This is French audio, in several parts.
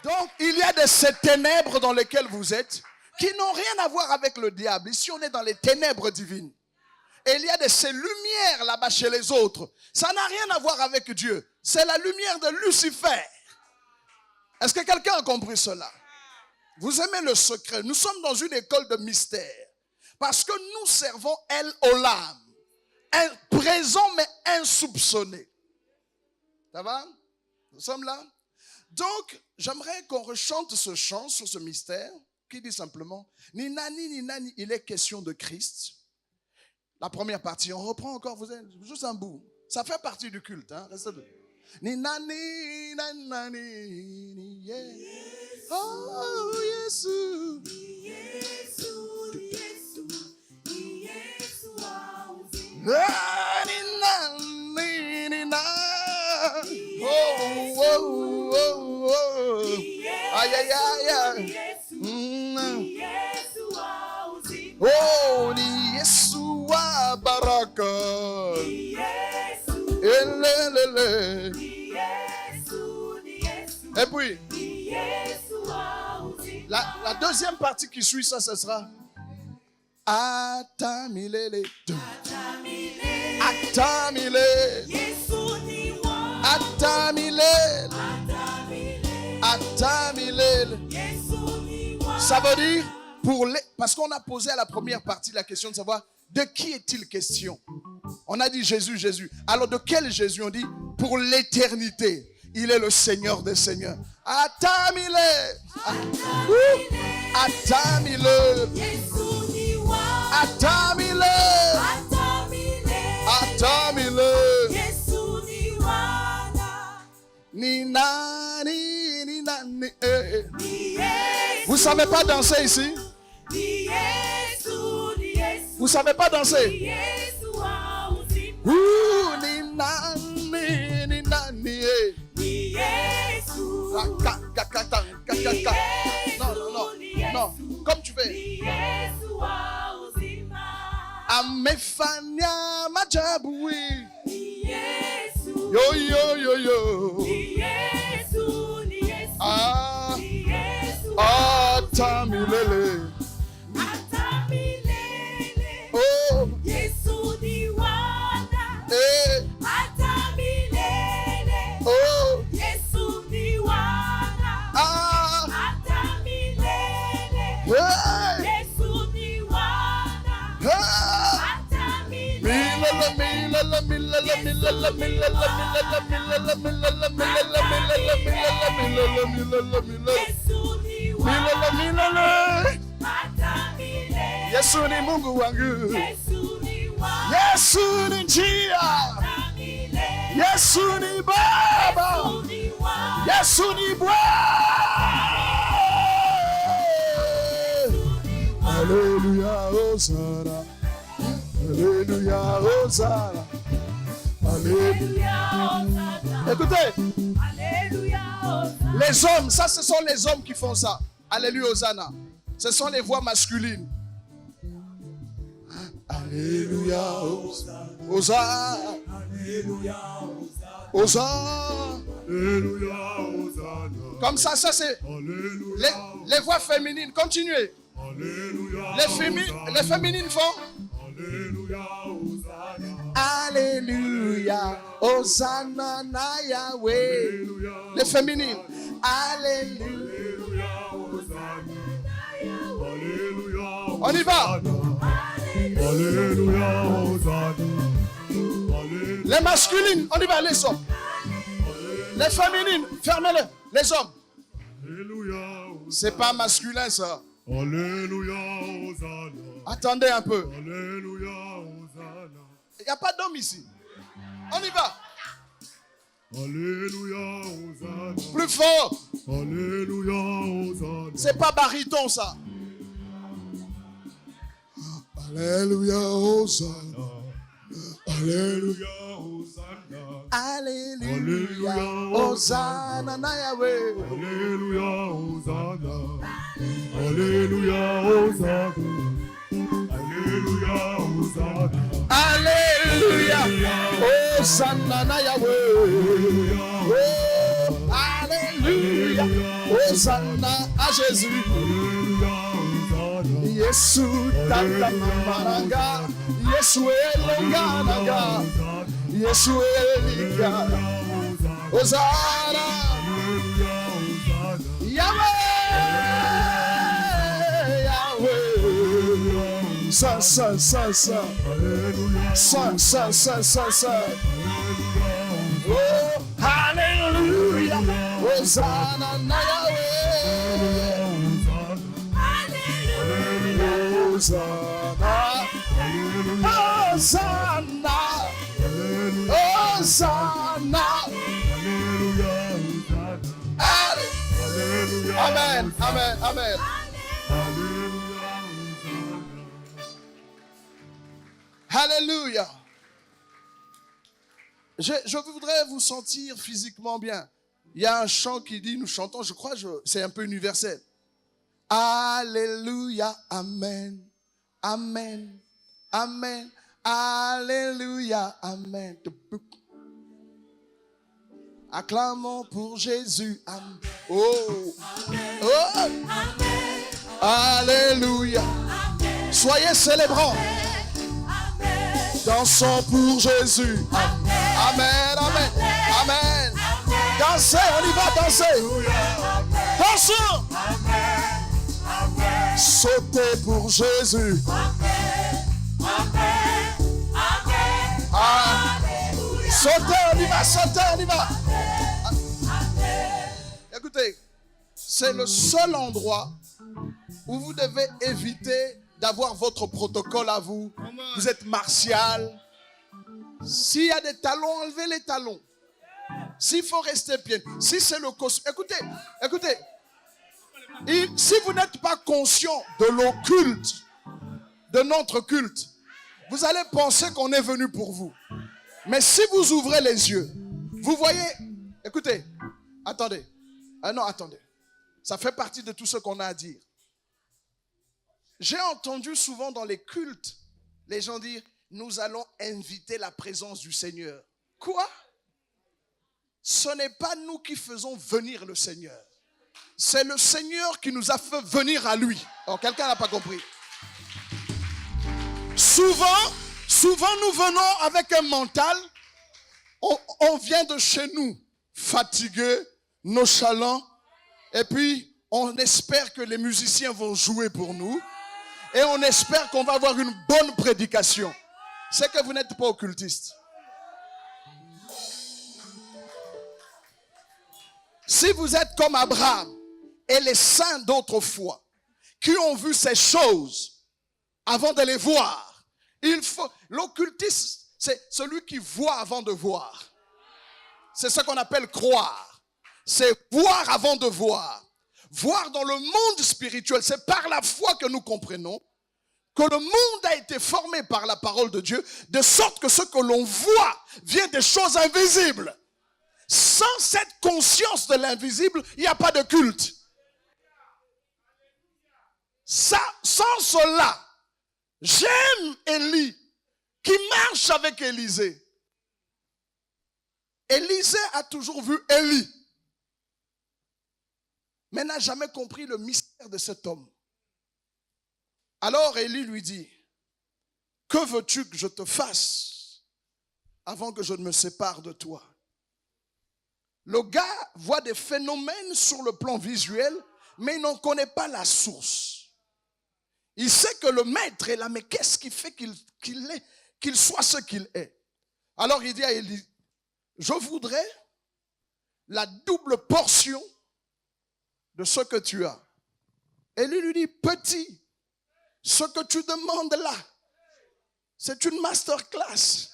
Donc, il y a de ces ténèbres dans lesquelles vous êtes qui n'ont rien à voir avec le diable. Ici, on est dans les ténèbres divines. Et il y a de ces lumières là-bas chez les autres. Ça n'a rien à voir avec Dieu. C'est la lumière de Lucifer. Est-ce que quelqu'un a compris cela? Vous aimez le secret. Nous sommes dans une école de mystère. Parce que nous servons El Olam. Présent mais insoupçonné. Ça va? Nous sommes là? Donc, j'aimerais qu'on rechante ce chant sur ce mystère qui dit simplement ni nani, il est question de Christ. La première partie, on reprend encore, vous êtes juste un bout. Ça fait partie du culte, hein? Restez deux. Ni nani, yeah. Oh, Yesu. Oh, oh, oh, oh. Aïe, aïe, aïe. Oh, ni Yeshua Baraka. Et puis, la deuxième partie qui suit ça, ce sera Atamilele. Atamilele. Atamilele. Atamilele. Ça veut dire parce qu'on a posé à la première partie la question de savoir de qui est-il question. On a dit Jésus, Jésus. Alors de quel Jésus? On dit pour l'éternité. Il est le Seigneur des Seigneurs. Atamile. Atamile. Atamile. Atamile. Ni nani, ni nani. Vous ne savez pas danser ici? Vous ne savez pas danser? Ni nani, ni nani. Non, comme tu fais. Amefanya majabu. Yo, yo, yo, yo. Ah, Atamilele. Oh, Yesu ni wana. Atamilele. Oh, Yesu ni wana. Atamilele. Yesu ni wana. Atamilele. Yesu ni Mungu wangu. Yesu ni njia. Yesu ni Baba. Yesu ni Bwana. Alléluia, Hosanna. Alléluia, Hosanna. Alléluia. Écoutez. Alléluia, Hosanna. Les hommes, ça ce sont les hommes qui font ça. Alléluia, Hosanna. Ce sont les voix masculines. Alléluia, Hosanna. Alléluia, Hosanna. Alléluia, Hosanna. Comme ça c'est les voix féminines. Continuez. Alléluia. Les féminines font. Alléluia, Hosanna. Alléluia, Hosanna na Yahweh. Les féminines. Alléluia, Hosanna na Yahweh. On y va. Alléluia, Hosanna. Les masculines, on y va, les hommes. Les féminines, fermez-les, les hommes. C'est pas masculin ça. Alléluia, Hosanna. Attendez un peu. Alléluia, Hosanna. Il n'y a pas d'homme ici. On y va. Alléluia, Hosanna. Plus fort. Alléluia, Hosanna. C'est pas baryton ça. Alléluia, Hosanna. Alléluia, Hosanna. Alléluia, Hosanna na Yahweh. Alléluia, Hosanna. Alléluia, Hosanna. Alléluia, Hosanna. Alléluia, Hosanna na Yahweh. Alléluia, Hosanna à Jésus. Yesu tata maranga. Yesu elonganaga. Yesu eliga. Hosanna. Yahweh. Yahweh. Ça. Oh, hallelujah. Hosanna na Yahweh. Hosanna. Hosanna. Hosanna. Amen. Amen. Amen. Alléluia. Je voudrais vous sentir physiquement bien. Il y a un chant qui dit, nous chantons, je crois, c'est un peu universel. Alléluia, Amen, Amen, Amen, Alléluia, Amen. Acclamons pour Jésus, Amen. Oh, oh, Alléluia. Soyez célébrants. Dansons pour Jésus. Amen, amen, amen. Dansez, on y va danser. Dansons. Sautez pour Jésus. Sautez, on y va, sautez, on y va. Écoutez, c'est le seul endroit où vous devez éviter d'avoir votre protocole à vous. Vous êtes martial. S'il y a des talons, enlevez les talons. S'il faut rester pieds. Si c'est le costume. Écoutez. Si vous n'êtes pas conscient de l'occulte, de notre culte, vous allez penser qu'on est venu pour vous. Mais si vous ouvrez les yeux, vous voyez. Écoutez. Attendez. Non, attendez. Ça fait partie de tout ce qu'on a à dire. J'ai entendu souvent dans les cultes, les gens dire, nous allons inviter la présence du Seigneur. Quoi? Ce n'est pas nous qui faisons venir le Seigneur. C'est le Seigneur qui nous a fait venir à lui. Alors, quelqu'un n'a pas compris. Souvent, nous venons avec un mental. On vient de chez nous, fatigué, nonchalant. Et puis, on espère que les musiciens vont jouer pour nous. Et on espère qu'on va avoir une bonne prédication. C'est que vous n'êtes pas occultiste. Si vous êtes comme Abraham et les saints d'autrefois qui ont vu ces choses avant de les voir, l'occultiste, c'est celui qui voit avant de voir. C'est ce qu'on appelle croire. C'est voir avant de voir. Voir dans le monde spirituel, c'est par la foi que nous comprenons que le monde a été formé par la parole de Dieu, de sorte que ce que l'on voit vient des choses invisibles. Sans cette conscience de l'invisible, il n'y a pas de culte. Sans cela, j'aime Élie qui marche avec Élisée. Élisée a toujours vu Élie, mais n'a jamais compris le mystère de cet homme. Alors Élie lui dit, que veux-tu que je te fasse avant que je ne me sépare de toi? Le gars voit des phénomènes sur le plan visuel, mais il n'en connaît pas la source. Il sait que le maître est là, mais qu'est-ce qui fait qu'il soit ce qu'il est? Alors il dit à Élie, je voudrais la double portion de ce que tu as. Élie lui dit, petit, ce que tu demandes là, c'est une masterclass.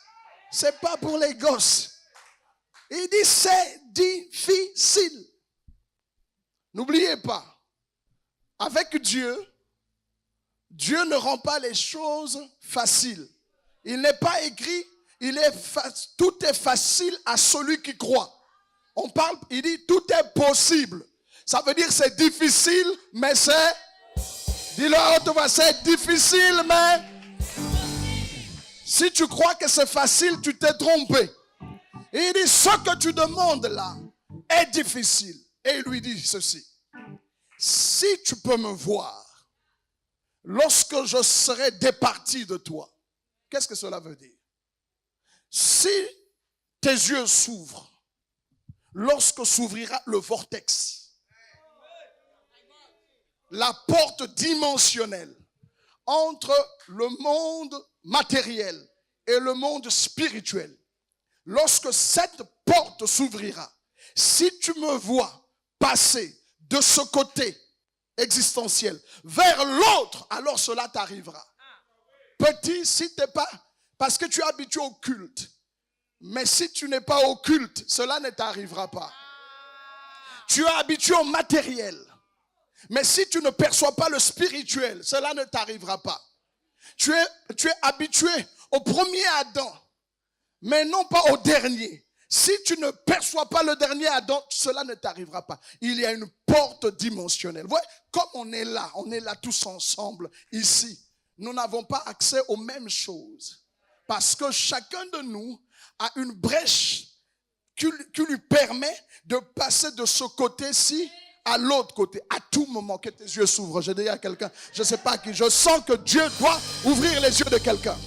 C'est pas pour les gosses. Il dit, c'est difficile. N'oubliez pas, avec Dieu, Dieu ne rend pas les choses faciles. Il n'est pas écrit, tout est facile à celui qui croit. Il dit, tout est possible. Ça veut dire c'est difficile, mais c'est, dis-le à haute voix, c'est difficile, mais si tu crois que c'est facile, tu t'es trompé. Et il dit, ce que tu demandes là est difficile. Et il lui dit ceci, si tu peux me voir, lorsque je serai départi de toi. Qu'est-ce que cela veut dire? Si tes yeux s'ouvrent, lorsque s'ouvrira le vortex, la porte dimensionnelle entre le monde matériel et le monde spirituel, lorsque cette porte s'ouvrira, si tu me vois passer de ce côté existentiel vers l'autre, alors cela t'arrivera. Petit, si tu n'es pas, parce que tu es habitué au culte, mais si tu n'es pas au culte, cela ne t'arrivera pas. Tu es habitué au matériel, mais si tu ne perçois pas le spirituel, cela ne t'arrivera pas. Tu es habitué au premier Adam, mais non pas au dernier. Si tu ne perçois pas le dernier Adam, cela ne t'arrivera pas. Il y a une porte dimensionnelle. Voyez, comme on est là tous ensemble, ici, nous n'avons pas accès aux mêmes choses. Parce que chacun de nous a une brèche qui lui permet de passer de ce côté-ci à l'autre côté. À tout moment que tes yeux s'ouvrent, je dis à quelqu'un, je ne sais pas qui, je sens que Dieu doit ouvrir les yeux de quelqu'un.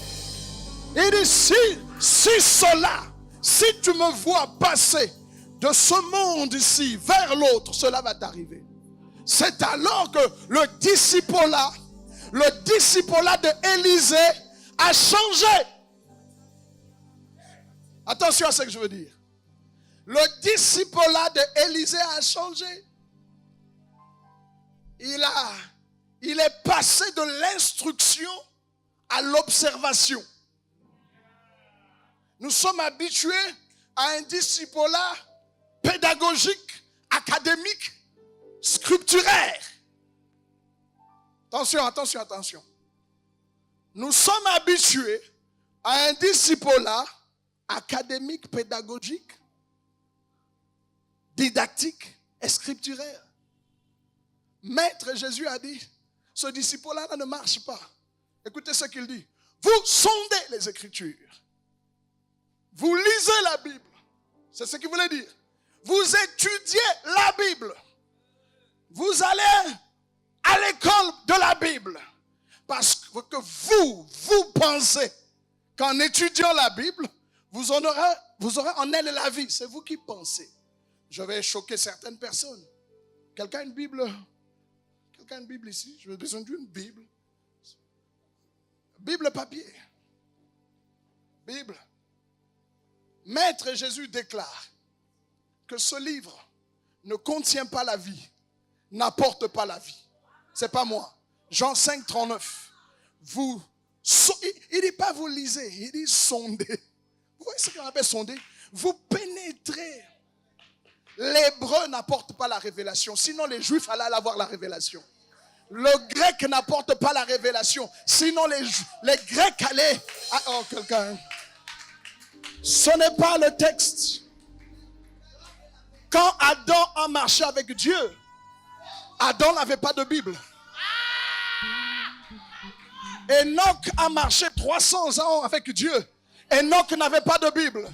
Il dit, si tu me vois passer de ce monde ici vers l'autre, cela va t'arriver. C'est alors que le discipolat de Élisée a changé. Attention à ce que je veux dire. Le discipolat de Élisée a changé. Il est passé de l'instruction à l'observation. Nous sommes habitués à un discipolat pédagogique, académique, scripturaire. Attention. Nous sommes habitués à un discipolat académique, pédagogique, didactique et scripturaire. Maître Jésus a dit, ce disciple-là ne marche pas. Écoutez ce qu'il dit. Vous sondez les Écritures. Vous lisez la Bible. C'est ce qu'il voulait dire. Vous étudiez la Bible. Vous allez à l'école de la Bible. Parce que vous pensez qu'en étudiant la Bible, vous aurez en elle la vie. C'est vous qui pensez. Je vais choquer certaines personnes. Quelqu'un a une Bible ici? J'ai besoin d'une Bible. Bible papier. Bible. Maître Jésus déclare que ce livre ne contient pas la vie, n'apporte pas la vie. C'est pas moi. Jean 5, 39. Il dit pas vous lisez, il dit sondez. Vous voyez ce qu'on appelle sonder? Vous pénétrez. L'hébreu n'apporte pas la révélation. Sinon, les Juifs allaient avoir la révélation. Le grec n'apporte pas la révélation. Sinon, les Grecs allaient... Oh, quelqu'un. Ce n'est pas le texte. Quand Adam a marché avec Dieu, Adam n'avait pas de Bible. Enoch a marché 300 ans avec Dieu. Enoch n'avait pas de Bible.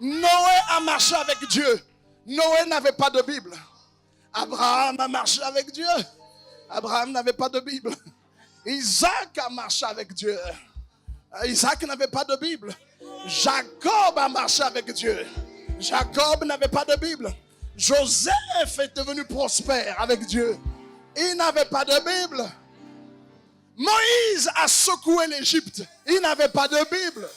Noé a marché avec Dieu. Noé n'avait pas de Bible. Abraham a marché avec Dieu. Abraham n'avait pas de Bible. Isaac a marché avec Dieu. Isaac n'avait pas de Bible. Jacob a marché avec Dieu. Jacob n'avait pas de Bible. Joseph est devenu prospère avec Dieu. Il n'avait pas de Bible. Moïse a secoué l'Égypte. Il n'avait pas de Bible.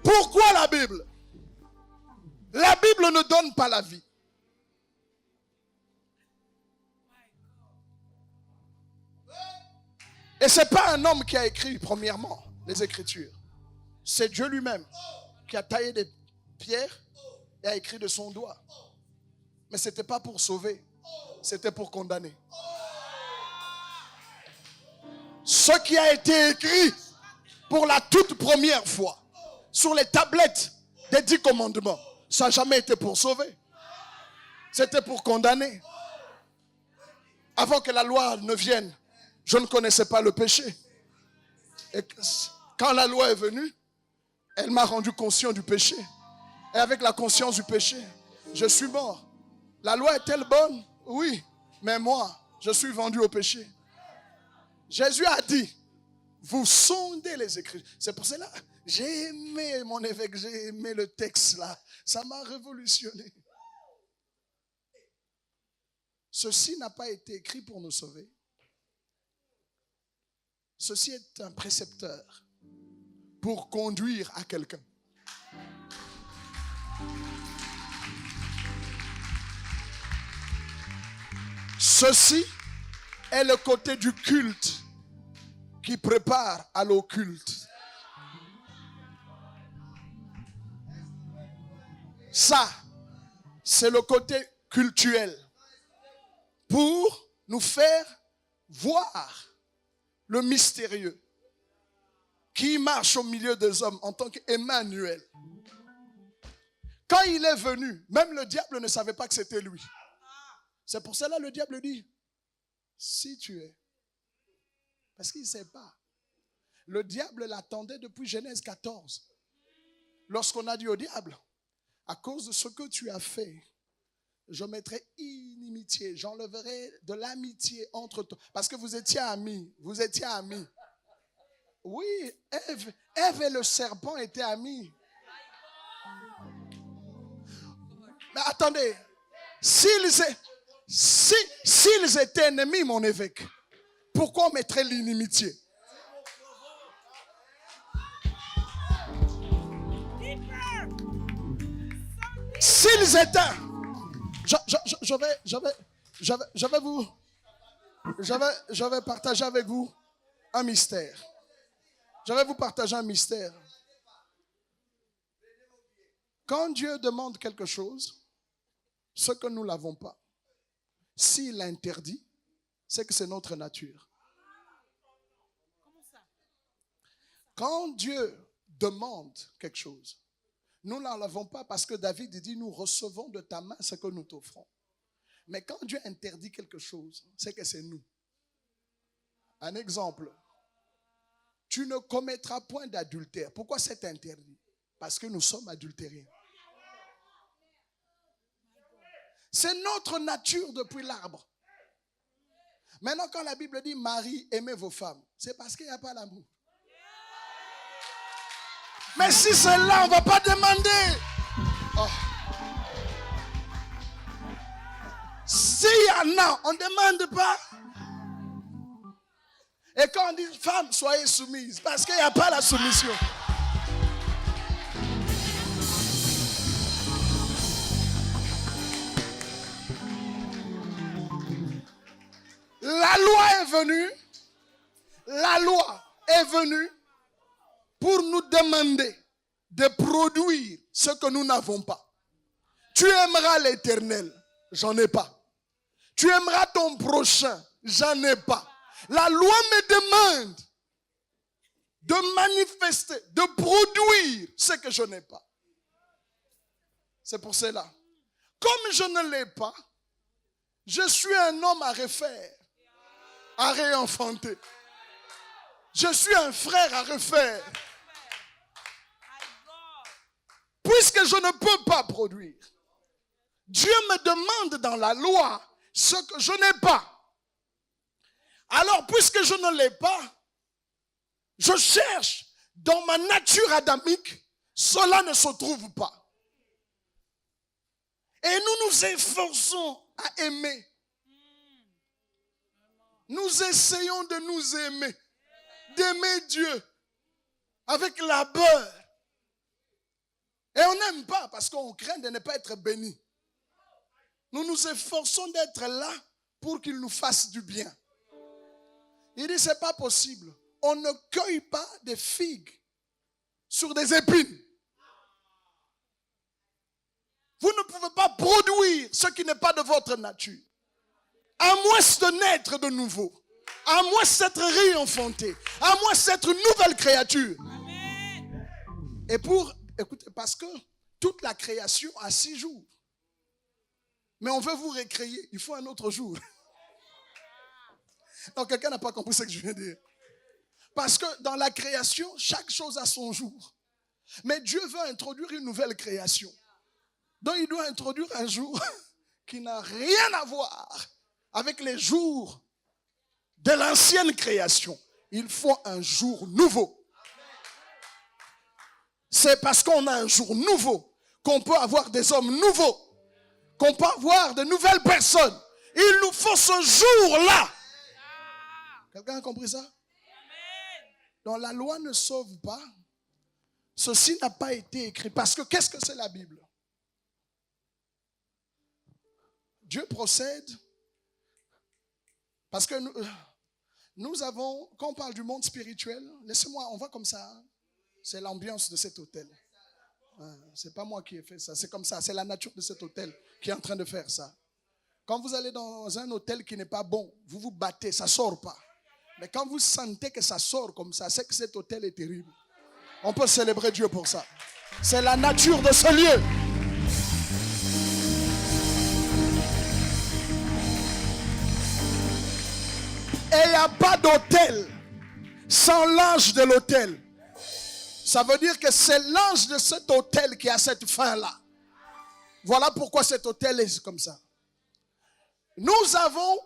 Pourquoi la Bible? La Bible ne donne pas la vie. Et ce n'est pas un homme qui a écrit premièrement les Écritures. C'est Dieu lui-même qui a taillé des pierres et a écrit de son doigt. Mais ce n'était pas pour sauver, c'était pour condamner. Ce qui a été écrit pour la toute première fois sur les tablettes des 10 commandements, ça n'a jamais été pour sauver. C'était pour condamner. Avant que la loi ne vienne, je ne connaissais pas le péché. Et Quand la loi est venue, elle m'a rendu conscient du péché. Et avec la conscience du péché, je suis mort. La loi est-elle bonne? Oui. Mais moi, je suis vendu au péché. Jésus a dit, vous sondez les Écritures. C'est pour cela, j'ai aimé mon évêque, j'ai aimé le texte là. Ça m'a révolutionné. Ceci n'a pas été écrit pour nous sauver. Ceci est un précepteur pour conduire à quelqu'un. Ceci est le côté du culte qui prépare à l'occulte. Ça, c'est le côté cultuel pour nous faire voir le mystérieux qui marche au milieu des hommes en tant qu'Emmanuel. Quand il est venu, même le diable ne savait pas que c'était lui. C'est pour cela que le diable dit, si tu es. Parce qu'il ne sait pas. Le diable l'attendait depuis Genèse 14. Lorsqu'on a dit au diable, à cause de ce que tu as fait, je mettrai inimitié, j'enlèverai de l'amitié entre toi. Parce que vous étiez amis, vous étiez amis. Oui, Ève et le serpent étaient amis. Mais attendez, s'ils étaient ennemis, mon évêque, pourquoi on mettrait l'inimitié? S'ils étaient... Je vais partager avec vous un mystère. Je vais vous partager un mystère. Quand Dieu demande quelque chose, ce que nous n'avons pas, s'il l'interdit, c'est que c'est notre nature. Quand Dieu demande quelque chose, nous n'en avons pas parce que David dit, nous recevons de ta main ce que nous t'offrons. Mais quand Dieu interdit quelque chose, c'est que c'est nous. Un exemple, tu ne commettras point d'adultère. Pourquoi c'est interdit? Parce que nous sommes adultériens. C'est notre nature depuis l'arbre. Maintenant, quand la Bible dit, Marie, aimez vos femmes, c'est parce qu'il n'y a pas l'amour. Mais si c'est là, on ne va pas demander. Oh. S'il y en a, on ne demande pas. Et quand on dit, femmes, soyez soumises, parce qu'il n'y a pas la soumission. La loi est venue pour nous demander de produire ce que nous n'avons pas. Tu aimeras l'Éternel, j'en ai pas. Tu aimeras ton prochain, j'en ai pas. La loi me demande de manifester, de produire ce que je n'ai pas. C'est pour cela. Comme je ne l'ai pas, je suis un homme à refaire, à réenfanter. Je suis un frère à refaire. Puisque je ne peux pas produire, Dieu me demande dans la loi ce que je n'ai pas. Alors, puisque je ne l'ai pas, je cherche dans ma nature adamique, cela ne se trouve pas. Et nous nous efforçons à aimer. Nous essayons de nous aimer, d'aimer Dieu avec labeur. Et on n'aime pas parce qu'on craint de ne pas être béni. Nous nous efforçons d'être là pour qu'il nous fasse du bien. Il dit, c'est pas possible. On ne cueille pas des figues sur des épines. Vous ne pouvez pas produire ce qui n'est pas de votre nature. À moins de naître de nouveau. À moins d'être réenfanté. À moins d'être une nouvelle créature. Amen. Et écoutez, parce que toute la création a 6 jours. Mais on veut vous récréer. Il faut un autre jour. Donc quelqu'un n'a pas compris ce que je viens de dire. Parce que dans la création, chaque chose a son jour. Mais Dieu veut introduire une nouvelle création. Donc il doit introduire un jour qui n'a rien à voir avec les jours de l'ancienne création. Il faut un jour nouveau. C'est parce qu'on a un jour nouveau qu'on peut avoir des hommes nouveaux, qu'on peut avoir de nouvelles personnes. Il nous faut ce jour-là. Quelqu'un a compris ça? Donc la loi ne sauve pas. Ceci n'a pas été écrit. Parce que qu'est-ce que c'est la Bible? Dieu procède. Parce que nous avons, quand on parle du monde spirituel, laissez-moi, on va comme ça. Hein? C'est l'ambiance de cet hôtel. C'est pas moi qui ai fait ça, c'est comme ça. C'est la nature de cet hôtel qui est en train de faire ça. Quand vous allez dans un hôtel qui n'est pas bon, vous vous battez, ça ne sort pas. Mais quand vous sentez que ça sort comme ça, c'est que cet hôtel est terrible. On peut célébrer Dieu pour ça. C'est la nature de ce lieu. Et il n'y a pas d'hôtel sans l'ange de l'hôtel. Ça veut dire que c'est l'ange de cet hôtel qui a cette fin-là. Voilà pourquoi cet hôtel est comme ça. Nous avons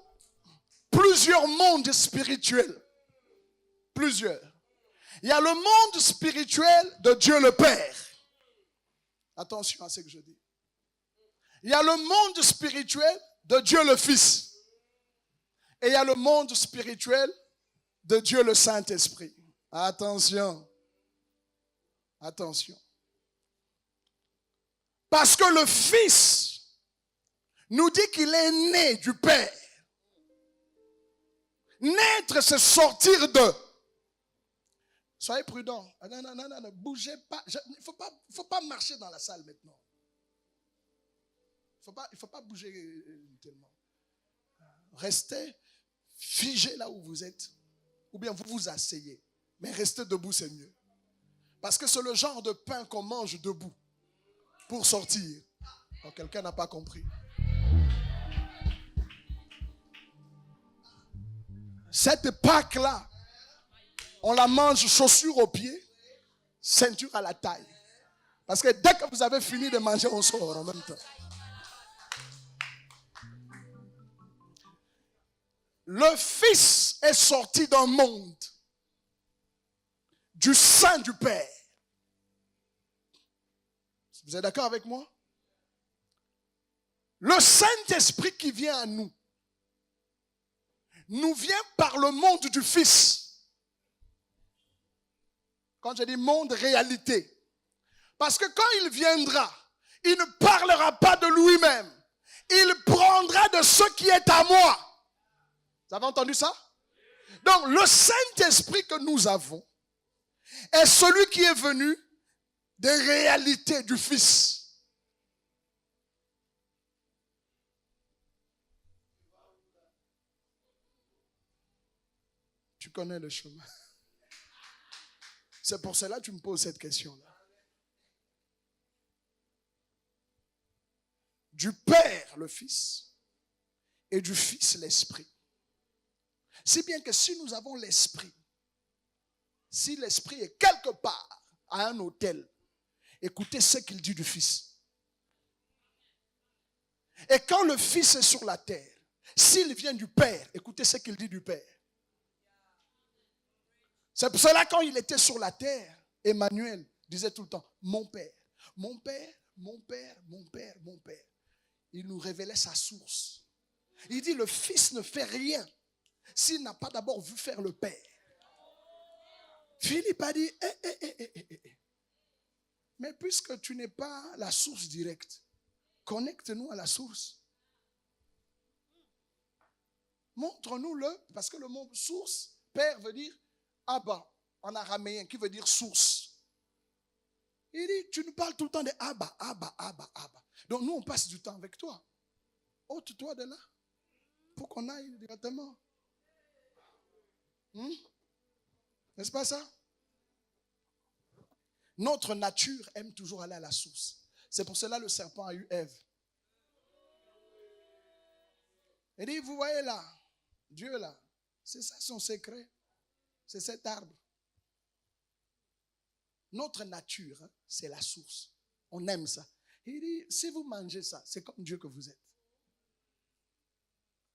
plusieurs mondes spirituels. Plusieurs. Il y a le monde spirituel de Dieu le Père. Attention à ce que je dis. Il y a le monde spirituel de Dieu le Fils. Et il y a le monde spirituel de Dieu le Saint-Esprit. Attention. Attention. Parce que le Fils nous dit qu'il est né du Père. Naître, c'est sortir de. Soyez prudents. Non, ne bougez pas. Il ne faut pas marcher dans la salle maintenant. Il ne faut pas bouger tellement. Restez figés là où vous êtes. Ou bien vous vous asseyez. Mais restez debout, c'est mieux. Parce que c'est le genre de pain qu'on mange debout pour sortir. Alors, quelqu'un n'a pas compris. Cette Pâque-là, on la mange chaussures aux pieds, ceinture à la taille. Parce que dès que vous avez fini de manger, on sort en même temps. Le Fils est sorti d'un monde, du sein du Père. Vous êtes d'accord avec moi? Le Saint-Esprit qui vient à nous vient par le monde du Fils. Quand je dis monde, réalité. Parce que quand il viendra, il ne parlera pas de lui-même. Il prendra de ce qui est à moi. Vous avez entendu ça? Donc, le Saint-Esprit que nous avons est celui qui est venu des réalités du Fils. Tu connais le chemin. C'est pour cela que tu me poses cette question-là. Du Père, le Fils, et du Fils, l'Esprit. Si bien que si nous avons l'Esprit, si l'Esprit est quelque part à un hôtel, écoutez ce qu'il dit du Fils. Et quand le Fils est sur la terre, s'il vient du Père, écoutez ce qu'il dit du Père. C'est pour cela quand il était sur la terre, Emmanuel disait tout le temps, mon Père, mon Père, mon Père, mon Père, mon Père. Il nous révélait sa source. Il dit, le Fils ne fait rien s'il n'a pas d'abord vu faire le Père. Philippe a dit, mais puisque tu n'es pas la source directe, connecte-nous à la source. Montre-nous-le, parce que le mot source, Père veut dire Abba, en araméen, qui veut dire source. Il dit, tu nous parles tout le temps de Abba, Abba, Abba, Abba. Donc nous, on passe du temps avec toi. Ôte-toi de là, pour qu'on aille directement. N'est-ce pas ça? Notre nature aime toujours aller à la source. C'est pour cela que le serpent a eu Ève. Il dit, vous voyez là, Dieu là, c'est ça son secret. C'est cet arbre. Notre nature, c'est la source. On aime ça. Il dit, si vous mangez ça, c'est comme Dieu que vous êtes.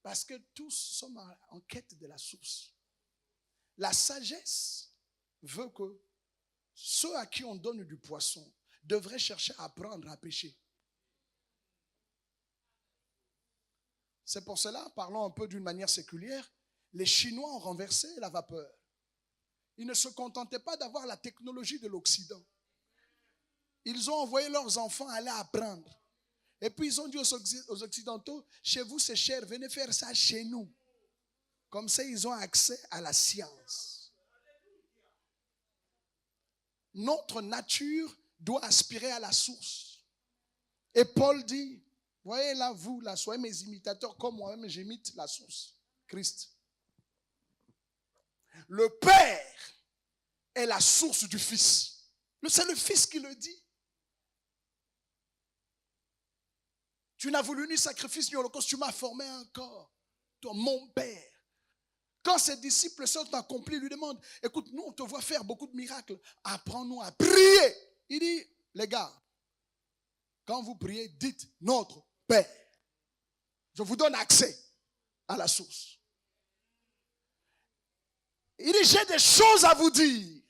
Parce que tous sommes en quête de la source. La sagesse veut que ceux à qui on donne du poisson devraient chercher à apprendre à pêcher. C'est pour cela, parlons un peu d'une manière séculière, les Chinois ont renversé la vapeur. Ils ne se contentaient pas d'avoir la technologie de l'Occident. Ils ont envoyé leurs enfants aller apprendre. Et puis ils ont dit aux Occidentaux, chez vous c'est cher, venez faire ça chez nous. Comme ça, ils ont accès à la science. Notre nature doit aspirer à la source. Et Paul dit, voyez là, vous, là, soyez mes imitateurs comme moi-même, j'imite la source, Christ. Le Père est la source du Fils. C'est le Fils qui le dit. Tu n'as voulu ni sacrifice ni holocauste, tu m'as formé un corps. Toi, mon Père. Quand ses disciples sont accomplis, lui demandent, écoute, nous on te voit faire beaucoup de miracles, apprends-nous à prier. Il dit, les gars, quand vous priez, dites notre Père. Je vous donne accès à la source. Il dit, j'ai des choses à vous dire.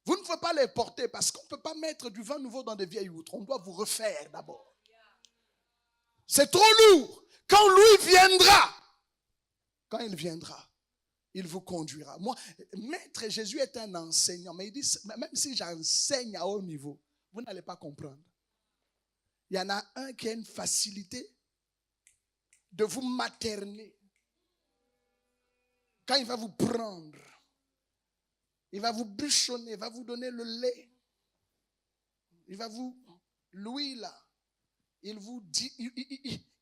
Vous ne pouvez pas les porter parce qu'on ne peut pas mettre du vin nouveau dans des vieilles outres. On doit vous refaire d'abord. C'est trop lourd. Quand lui viendra, quand il viendra, il vous conduira. Moi, Maître Jésus est un enseignant, mais il dit, même si j'enseigne à haut niveau, vous n'allez pas comprendre. Il y en a un qui a une facilité de vous materner. Quand il va vous prendre, il va vous bûchonner, il va vous donner le lait. Il va vous, l'huile, il vous dit,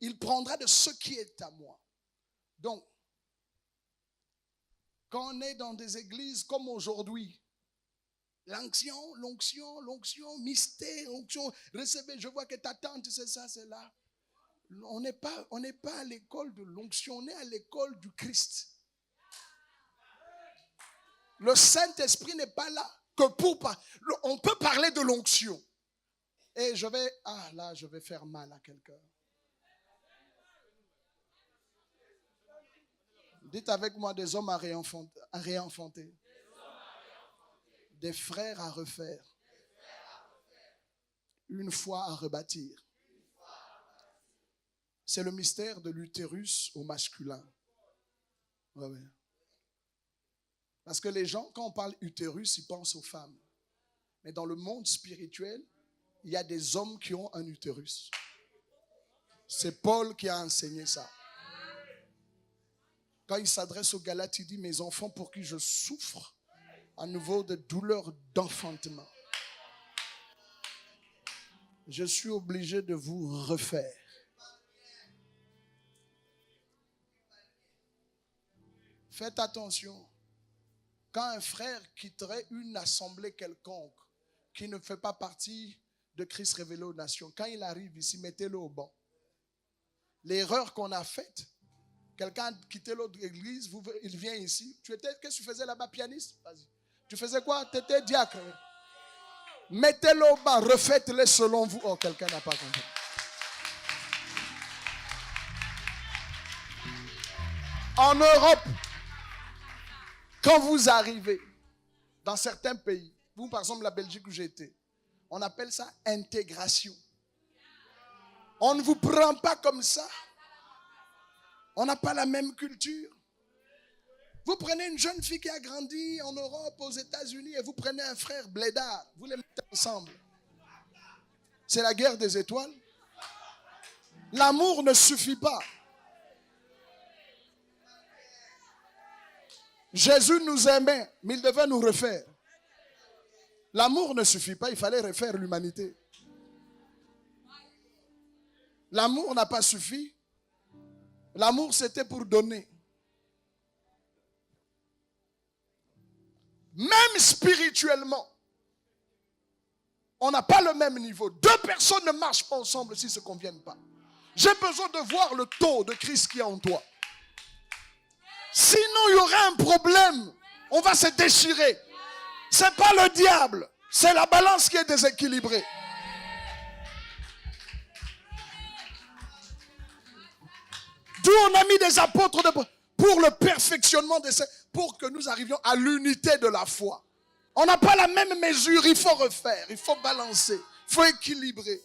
il prendra de ce qui est à moi. Donc, quand on est dans des églises comme aujourd'hui, l'onction, mystère, onction, recevez, je vois que ta tante, c'est ça, c'est là. On n'est pas à l'école de l'onction, on est à l'école du Christ. Le Saint-Esprit n'est pas là que pour parler. On peut parler de l'onction. Et je vais faire mal à quelqu'un. Dites avec moi, des hommes à réenfanter. Des frères à refaire. Une foi à rebâtir. C'est le mystère de l'utérus au masculin. Ouais, ouais. Parce que les gens, quand on parle utérus, ils pensent aux femmes. Mais dans le monde spirituel, il y a des hommes qui ont un utérus. C'est Paul qui a enseigné ça. Quand il s'adresse aux Galates, il dit, mes enfants, pour qui je souffre à nouveau de douleurs d'enfantement, je suis obligé de vous refaire. Faites attention. Quand un frère quitterait une assemblée quelconque qui ne fait pas partie de Christ révélé aux nations, quand il arrive ici, mettez-le au banc. L'erreur qu'on a faite, quelqu'un a quitté l'autre église, il vient ici. Qu'est-ce que tu faisais là-bas, pianiste? Vas-y. Tu faisais quoi? Tu étais diacre. Mettez-le au banc, refaites-le selon vous. Oh, quelqu'un n'a pas compris. En Europe, quand vous arrivez dans certains pays, vous par exemple la Belgique où j'étais, on appelle ça intégration. On ne vous prend pas comme ça. On n'a pas la même culture. Vous prenez une jeune fille qui a grandi en Europe, aux États-Unis, et vous prenez un frère blédard, vous les mettez ensemble. C'est la guerre des étoiles. L'amour ne suffit pas. Jésus nous aimait, mais il devait nous refaire. L'amour ne suffit pas, il fallait refaire l'humanité. L'amour n'a pas suffi. L'amour, c'était pour donner. Même spirituellement, on n'a pas le même niveau. Deux personnes ne marchent pas ensemble s'ils ne se conviennent pas. J'ai besoin de voir le taux de Christ qui est en toi. Sinon, il y aura un problème. On va se déchirer. Ce n'est pas le diable. C'est la balance qui est déséquilibrée. D'où on a mis des apôtres pour le perfectionnement de pour que nous arrivions à l'unité de la foi. On n'a pas la même mesure, il faut refaire, il faut balancer, il faut équilibrer.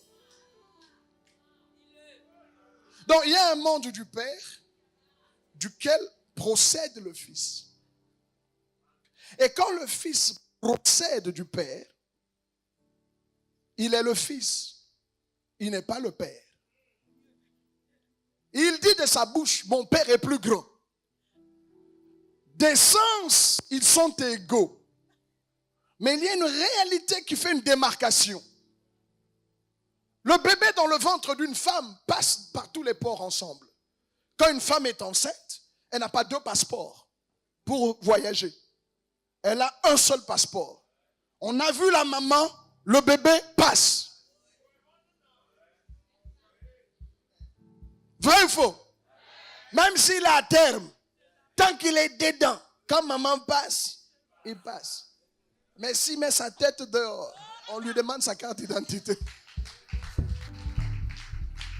Donc il y a un monde du Père duquel procède le Fils. Et quand le Fils procède du Père, il est le Fils, il n'est pas le Père. Il dit de sa bouche, mon Père est plus grand. D'essence, ils sont égaux. Mais il y a une réalité qui fait une démarcation. Le bébé dans le ventre d'une femme passe par tous les ports ensemble. Quand une femme est enceinte, elle n'a pas deux passeports pour voyager. Elle a un seul passeport. On a vu la maman, le bébé passe. Vrai ou faux? Même s'il est à terme, tant qu'il est dedans, quand maman passe, il passe. Mais s'il met sa tête dehors, on lui demande sa carte d'identité.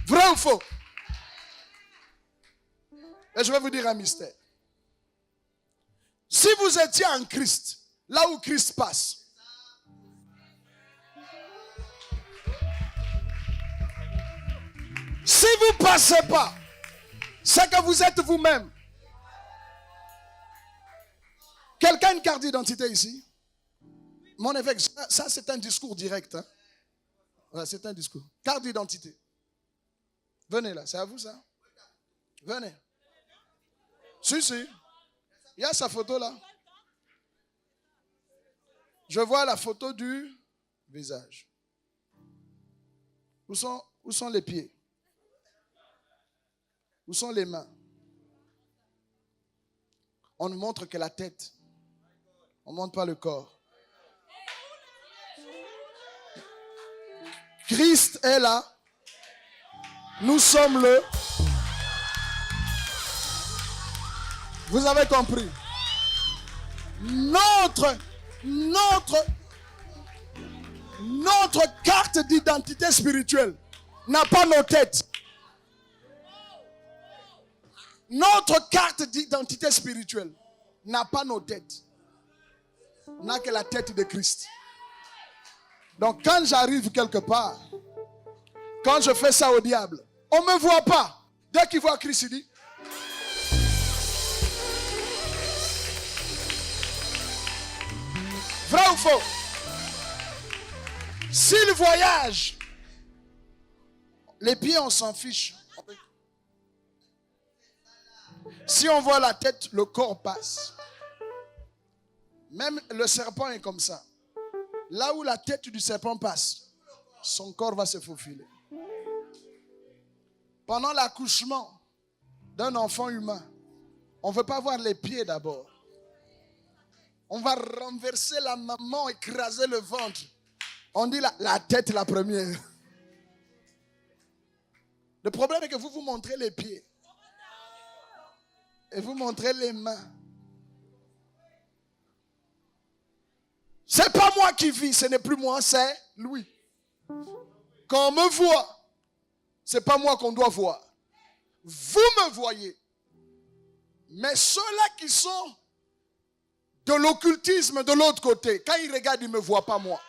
Vrai ou faux? Et je vais vous dire un mystère. Si vous étiez en Christ, là où Christ passe, si vous ne passez pas, c'est que vous êtes vous-même. Quelqu'un a une carte d'identité ici? Mon évêque, ça c'est un discours direct. Hein? Ouais, c'est un discours. Carte d'identité. Venez là, c'est à vous ça? Venez. Si. Il y a sa photo là. Je vois la photo du visage. Où sont les pieds? Où sont les mains? On ne montre que la tête. On ne montre pas le corps. Christ est là. Nous sommes le... Vous avez compris? Notre carte d'identité spirituelle n'a pas nos têtes. Notre carte d'identité spirituelle n'a pas nos têtes. N'a que la tête de Christ. Donc quand j'arrive quelque part, quand je fais ça au diable, on ne me voit pas. Dès qu'il voit Christ, il dit... Vrai ou faux? S'il voyage, les pieds, on s'en fiche. Si on voit la tête, le corps passe. Même le serpent est comme ça. Là où la tête du serpent passe, son corps va se faufiler. Pendant l'accouchement d'un enfant humain, on ne veut pas voir les pieds d'abord. On va renverser la maman, écraser le ventre. On dit la tête la première. Le problème est que vous montrez les pieds. Et vous montrez les mains. C'est pas moi qui vis, ce n'est plus moi, c'est lui. Quand on me voit, c'est pas moi qu'on doit voir. Vous me voyez. Mais ceux-là qui sont de l'occultisme de l'autre côté, quand ils regardent, ils ne me voient pas moi.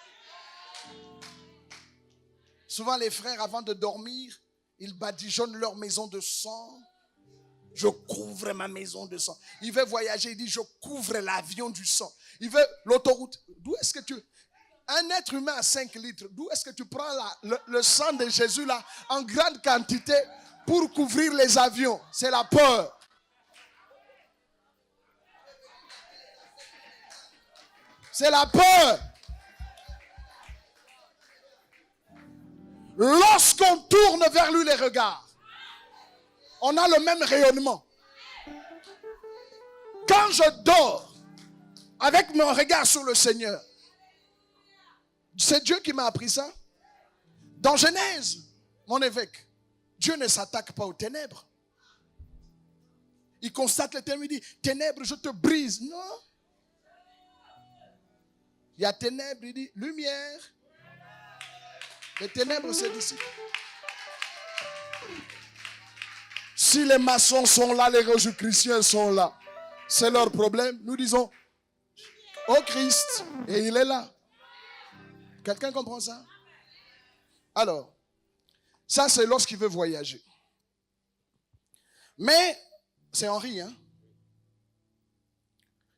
Souvent les frères, avant de dormir, ils badigeonnent leur maison de sang. Je couvre ma maison de sang. Il veut voyager, il dit je couvre l'avion du sang. Il veut l'autoroute. D'où est-ce que un être humain à 5 litres, d'où est-ce que tu prends le sang de Jésus là en grande quantité pour couvrir les avions? C'est la peur. C'est la peur. Lorsqu'on tourne vers lui les regards, on a le même rayonnement. Quand je dors avec mon regard sur le Seigneur, c'est Dieu qui m'a appris ça. Dans Genèse, mon évêque, Dieu ne s'attaque pas aux ténèbres. Il constate les ténèbres, il dit, ténèbres, je te brise. Non. Il y a ténèbres, il dit lumière. Les ténèbres, c'est d'ici. Si les maçons sont là, les rosicruciens sont là, c'est leur problème. Nous disons au Christ, et il est là. Quelqu'un comprend ça? Alors, ça c'est lorsqu'il veut voyager. Mais, c'est Henri, hein?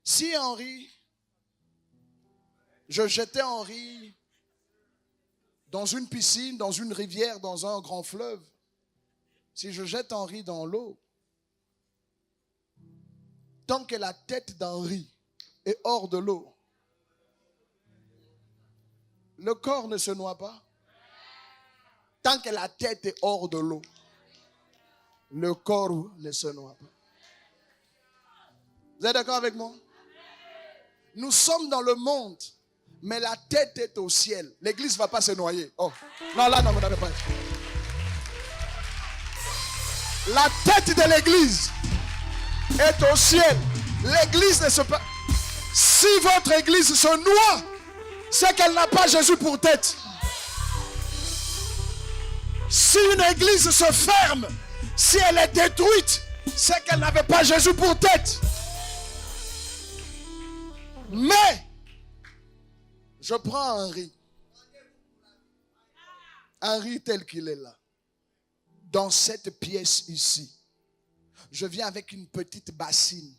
Si Henri, je jetais Henri dans une piscine, dans une rivière, dans un grand fleuve, si je jette Henri dans l'eau, tant que la tête d'Henri est hors de l'eau, le corps ne se noie pas. Tant que la tête est hors de l'eau, le corps ne se noie pas. Vous êtes d'accord avec moi? Nous sommes dans le monde, mais la tête est au ciel. L'église ne va pas se noyer. Oh, non, là, non, vous n'avez pas. La tête de l'église est au ciel. L'église ne se passe. Si votre église se noie, c'est qu'elle n'a pas Jésus pour tête. Si une église se ferme, si elle est détruite, c'est qu'elle n'avait pas Jésus pour tête. Mais, je prends Henri. Henri tel qu'il est là. Dans cette pièce ici. Je viens avec une petite bassine.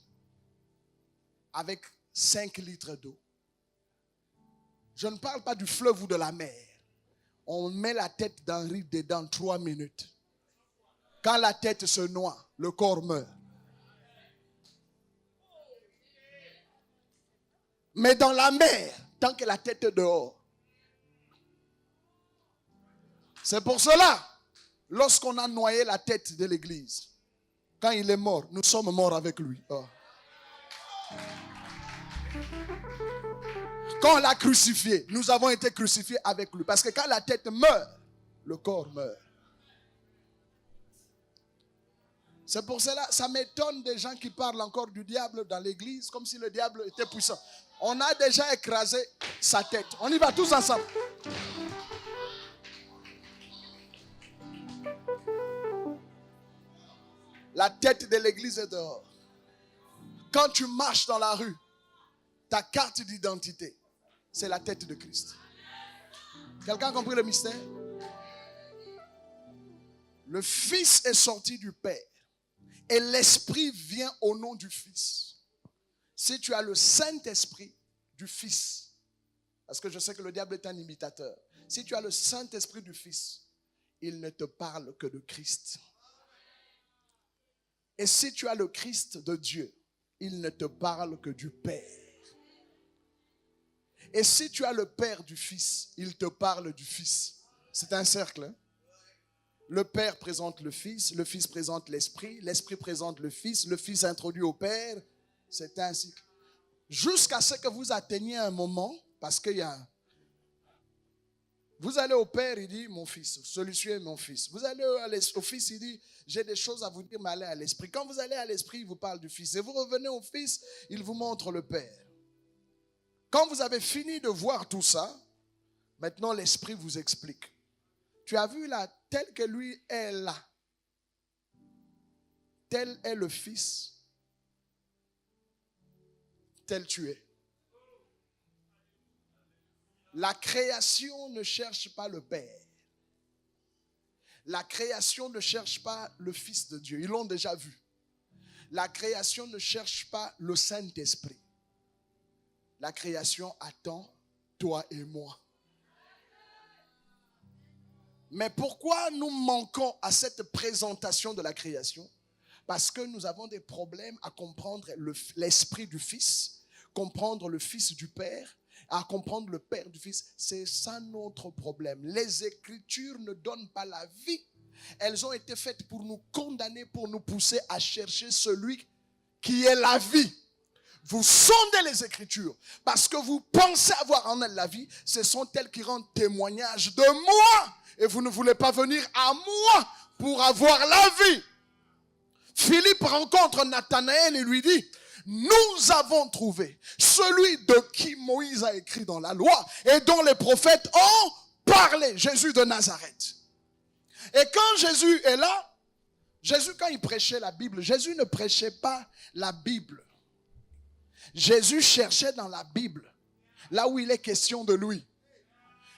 Avec 5 litres d'eau. Je ne parle pas du fleuve ou de la mer. On met la tête d'Henri dedans 3 minutes. Quand la tête se noie, le corps meurt. Mais dans la mer, tant que la tête est dehors. C'est pour cela, lorsqu'on a noyé la tête de l'église, quand il est mort, nous sommes morts avec lui. Oh. Quand on l'a crucifié, nous avons été crucifiés avec lui. Parce que quand la tête meurt, le corps meurt. C'est pour cela, ça m'étonne des gens qui parlent encore du diable dans l'église, comme si le diable était puissant. On a déjà écrasé sa tête. On y va tous ensemble. La tête de l'église est dehors. Quand tu marches dans la rue, ta carte d'identité, c'est la tête de Christ. Quelqu'un a compris le mystère? Le Fils est sorti du Père et l'Esprit vient au nom du Fils. Si tu as le Saint-Esprit du Fils, parce que je sais que le diable est un imitateur, si tu as le Saint-Esprit du Fils, il ne te parle que de Christ. Et si tu as le Christ de Dieu, il ne te parle que du Père. Et si tu as le Père du Fils, il te parle du Fils. C'est un cercle. Hein? Le Père présente le Fils présente l'Esprit présente le Fils introduit au Père. C'est ainsi. Jusqu'à ce que vous atteigniez un moment, parce qu'il y a... Vous allez au Père, il dit, mon Fils, celui-ci est mon Fils. Vous allez au Fils, il dit, j'ai des choses à vous dire, mais allez à l'Esprit. Quand vous allez à l'Esprit, il vous parle du Fils. Et vous revenez au Fils, il vous montre le Père. Quand vous avez fini de voir tout ça, maintenant l'Esprit vous explique. Tu as vu là, tel que lui est là, tel est le Fils, tel tu es. La création ne cherche pas le Père. La création ne cherche pas le Fils de Dieu. Ils l'ont déjà vu. La création ne cherche pas le Saint-Esprit. La création attend toi et moi. Mais pourquoi nous manquons à cette présentation de la création? Parce que nous avons des problèmes à comprendre l'esprit du Fils, comprendre le Fils du Père, à comprendre le Père du Fils. C'est ça notre problème. Les Écritures ne donnent pas la vie. Elles ont été faites pour nous condamner, pour nous pousser à chercher celui qui est la vie. Vous sondez les Écritures parce que vous pensez avoir en elles la vie. Ce sont elles qui rendent témoignage de moi. Et vous ne voulez pas venir à moi pour avoir la vie. Philippe rencontre Nathanaël et lui dit, nous avons trouvé celui de qui Moïse a écrit dans la loi et dont les prophètes ont parlé, Jésus de Nazareth. Et quand Jésus est là, Jésus, quand il prêchait la Bible, Jésus ne prêchait pas la Bible. Jésus cherchait dans la Bible, là où il est question de lui.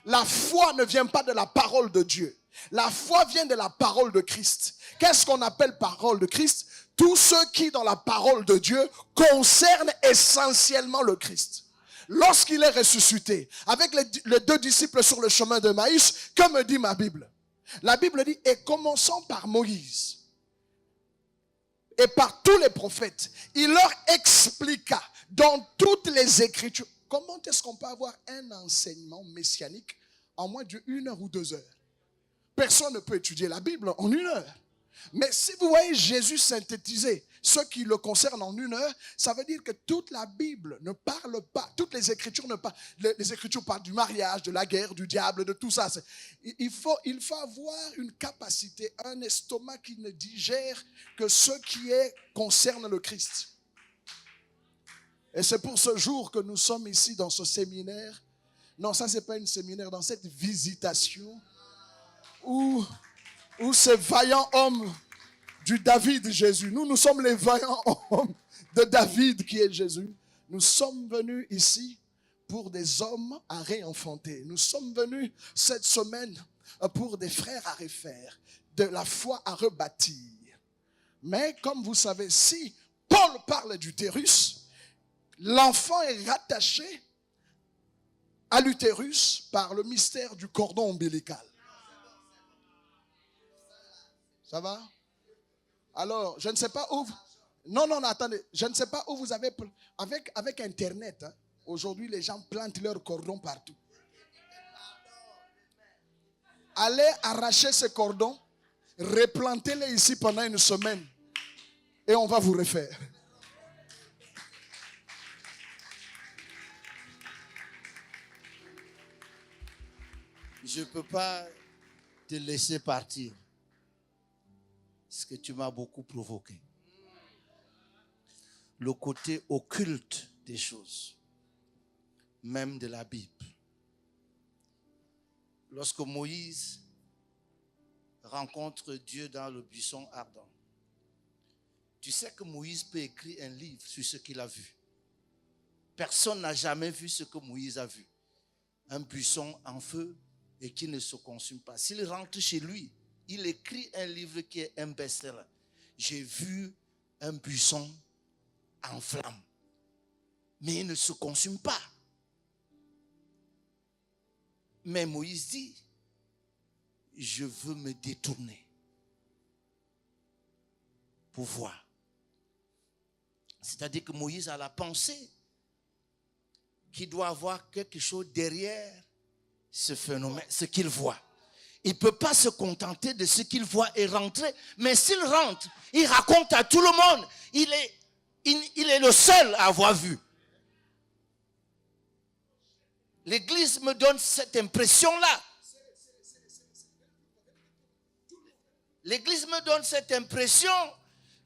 La foi ne vient pas de la parole de Dieu. La foi vient de la parole de Christ. Qu'est-ce qu'on appelle parole de Christ? Tout ce qui, dans la parole de Dieu, concerne essentiellement le Christ. Lorsqu'il est ressuscité, avec les deux disciples sur le chemin de Maïs, que me dit ma Bible? La Bible dit, et commençons par Moïse et par tous les prophètes, il leur expliqua dans toutes les Écritures. Comment est-ce qu'on peut avoir un enseignement messianique en moins d'1 heure ou 2 heures? Personne ne peut étudier la Bible en 1 heure. Mais si vous voyez Jésus synthétiser ce qui le concerne en 1 heure, ça veut dire que toute la Bible ne parle pas, toutes les Écritures ne parlent, les Écritures parlent du mariage, de la guerre, du diable, de tout ça. Il faut avoir une capacité, un estomac qui ne digère que ce qui concerne le Christ. Et c'est pour ce jour que nous sommes ici dans ce séminaire. Non, ça c'est pas un séminaire, dans cette visitation où ces vaillants hommes du David Jésus, nous sommes les vaillants hommes de David qui est Jésus. Nous sommes venus ici pour des hommes à réenfanter. Nous sommes venus cette semaine pour des frères à refaire, de la foi à rebâtir. Mais comme vous savez, si Paul parle d'utérus, l'enfant est rattaché à l'utérus par le mystère du cordon ombilical. Ça va? Alors, je ne sais pas où... Non, attendez. Je ne sais pas où vous avez... Avec Internet, hein, aujourd'hui, les gens plantent leur cordon partout. Allez arracher ce cordon, replantez-les ici pendant 1 semaine et on va vous refaire. Je ne peux pas te laisser partir. Parce que tu m'as beaucoup provoqué. Le côté occulte des choses, même de la Bible. Lorsque Moïse rencontre Dieu dans le buisson ardent, tu sais que Moïse peut écrire un livre sur ce qu'il a vu. Personne n'a jamais vu ce que Moïse a vu. Un buisson en feu et qui ne se consume pas. S'il rentre chez lui, il écrit un livre qui est un best-seller. J'ai vu un buisson en flamme, mais il ne se consume pas. Mais Moïse dit, je veux me détourner pour voir. C'est-à-dire que Moïse a la pensée qu'il doit avoir quelque chose derrière ce phénomène, ce qu'il voit. Il ne peut pas se contenter de ce qu'il voit et rentrer. Mais s'il rentre, il raconte à tout le monde. Il est le seul à avoir vu. L'Église me donne cette impression-là. L'Église me donne cette impression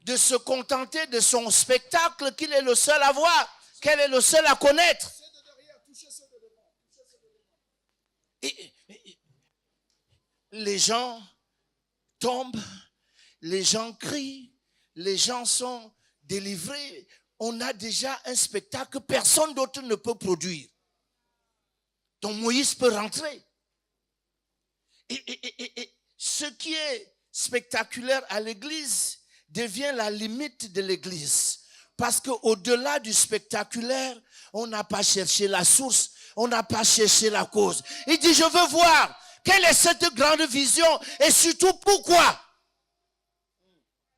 de se contenter de son spectacle, qu'il est le seul à voir, qu'elle est le seul à connaître. Et les gens tombent, les gens crient, les gens sont délivrés. On a déjà un spectacle que personne d'autre ne peut produire. Donc Moïse peut rentrer. Et ce qui est spectaculaire à l'église devient la limite de l'église. Parce qu'au-delà du spectaculaire, on n'a pas cherché la source, on n'a pas cherché la cause. Il dit, je veux voir quelle est cette grande vision et surtout pourquoi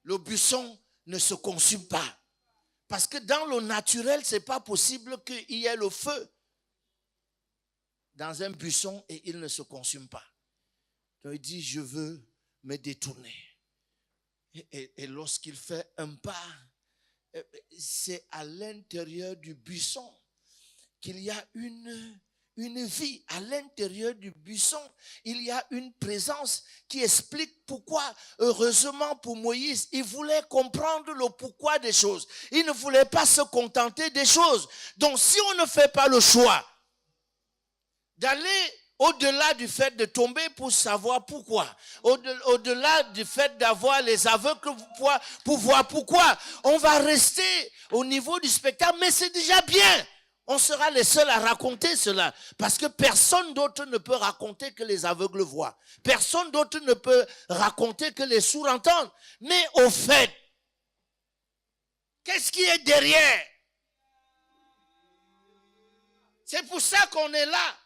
le buisson ne se consume pas. Parce que dans le naturel, ce n'est pas possible qu'il y ait le feu dans un buisson et il ne se consume pas. Donc il dit, je veux me détourner. Et lorsqu'il fait un pas, c'est à l'intérieur du buisson qu'il y a une une vie à l'intérieur du buisson. Il y a une présence qui explique pourquoi, heureusement pour Moïse, il voulait comprendre le pourquoi des choses. Il ne voulait pas se contenter des choses. Donc si on ne fait pas le choix d'aller au-delà du fait de tomber pour savoir pourquoi, au-delà du fait d'avoir les aveugles pour voir pourquoi, on va rester au niveau du spectacle, mais c'est déjà bien. On sera les seuls à raconter cela, parce que personne d'autre ne peut raconter que les aveugles voient. Personne d'autre ne peut raconter que les sourds entendent. Mais au fait, qu'est-ce qui est derrière? C'est pour ça qu'on est là.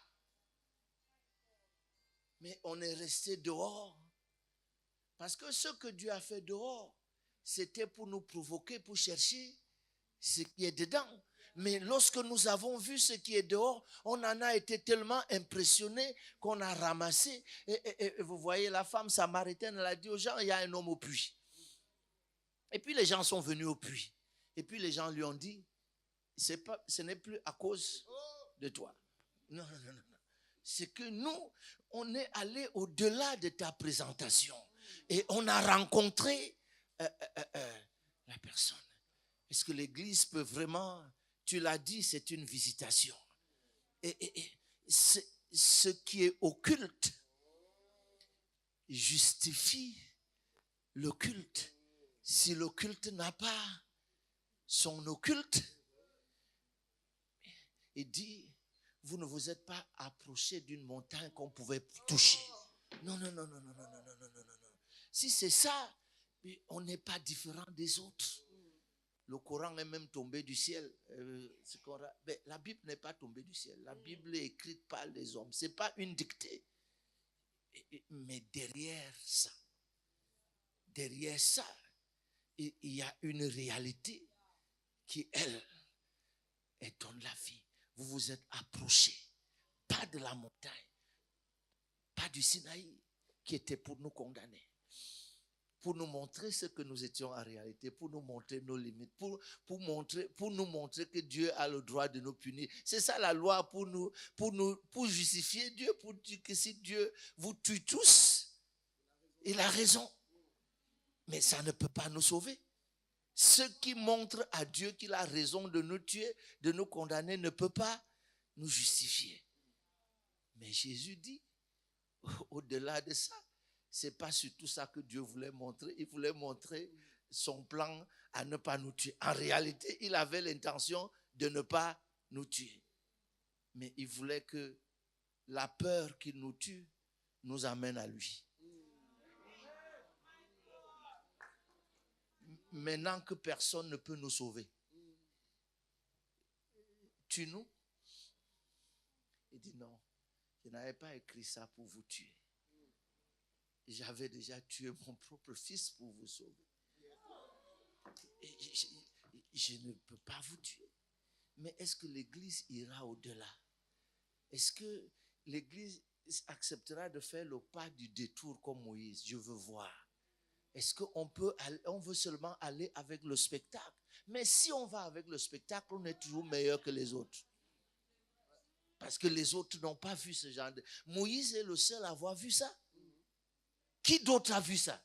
Mais on est resté dehors. Parce que ce que Dieu a fait dehors, c'était pour nous provoquer, pour chercher ce qui est dedans. Mais lorsque nous avons vu ce qui est dehors, on en a été tellement impressionnés qu'on a ramassé. Et vous voyez, la femme samaritaine, elle a dit aux gens, il y a un homme au puits. Et puis les gens sont venus au puits. Et puis les gens lui ont dit, ce n'est plus à cause de toi. Non, non, non, non. C'est que nous, on est allé au-delà de ta présentation. Et on a rencontré la personne. Est-ce que l'Église peut vraiment, tu l'as dit, c'est une visitation. Et ce qui est occulte justifie le culte. Si le culte n'a pas son occulte, il dit, vous ne vous êtes pas approché d'une montagne qu'on pouvait toucher. Non, non, non, non, non, non, non, non, non, non, non. Si c'est ça, on n'est pas différent des autres. Le Coran est même tombé du ciel. Mais la Bible n'est pas tombée du ciel. La Bible est écrite par les hommes. Ce n'est pas une dictée. Mais derrière ça, il y a une réalité qui, elle donne la vie. Vous vous êtes approchés, pas de la montagne, pas du Sinaï, qui était pour nous condamner, pour nous montrer ce que nous étions en réalité, pour nous montrer nos limites, pour nous montrer que Dieu a le droit de nous punir. C'est ça la loi pour justifier Dieu, pour dire que si Dieu vous tue tous, il a raison. Mais ça ne peut pas nous sauver. Ce qui montre à Dieu qu'il a raison de nous tuer, de nous condamner, ne peut pas nous justifier. Mais Jésus dit, au-delà de ça, c'est pas surtout ça que Dieu voulait montrer. Il voulait montrer son plan à ne pas nous tuer. En réalité, il avait l'intention de ne pas nous tuer. Mais il voulait que la peur qu'il nous tue nous amène à lui. Maintenant que personne ne peut nous sauver, tue-nous. Il dit non, je n'avais pas écrit ça pour vous tuer. J'avais déjà tué mon propre fils pour vous sauver. Et je ne peux pas vous tuer. Mais est-ce que l'Église ira au-delà? Est-ce que l'Église acceptera de faire le pas du détour comme Moïse? Je veux voir. Est-ce qu'on veut seulement aller avec le spectacle? Mais si on va avec le spectacle, on est toujours meilleur que les autres. Parce que les autres n'ont pas vu ce genre de... Moïse est le seul à avoir vu ça. Qui d'autre a vu ça?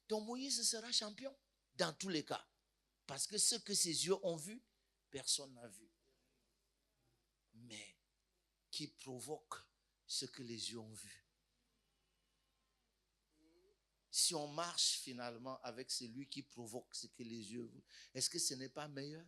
Donc Moïse sera champion dans tous les cas. Parce que ce que ses yeux ont vu, personne n'a vu. Mais qui provoque ce que les yeux ont vu? Si on marche finalement avec celui qui provoque ce que les yeux voient, est-ce que ce n'est pas meilleur?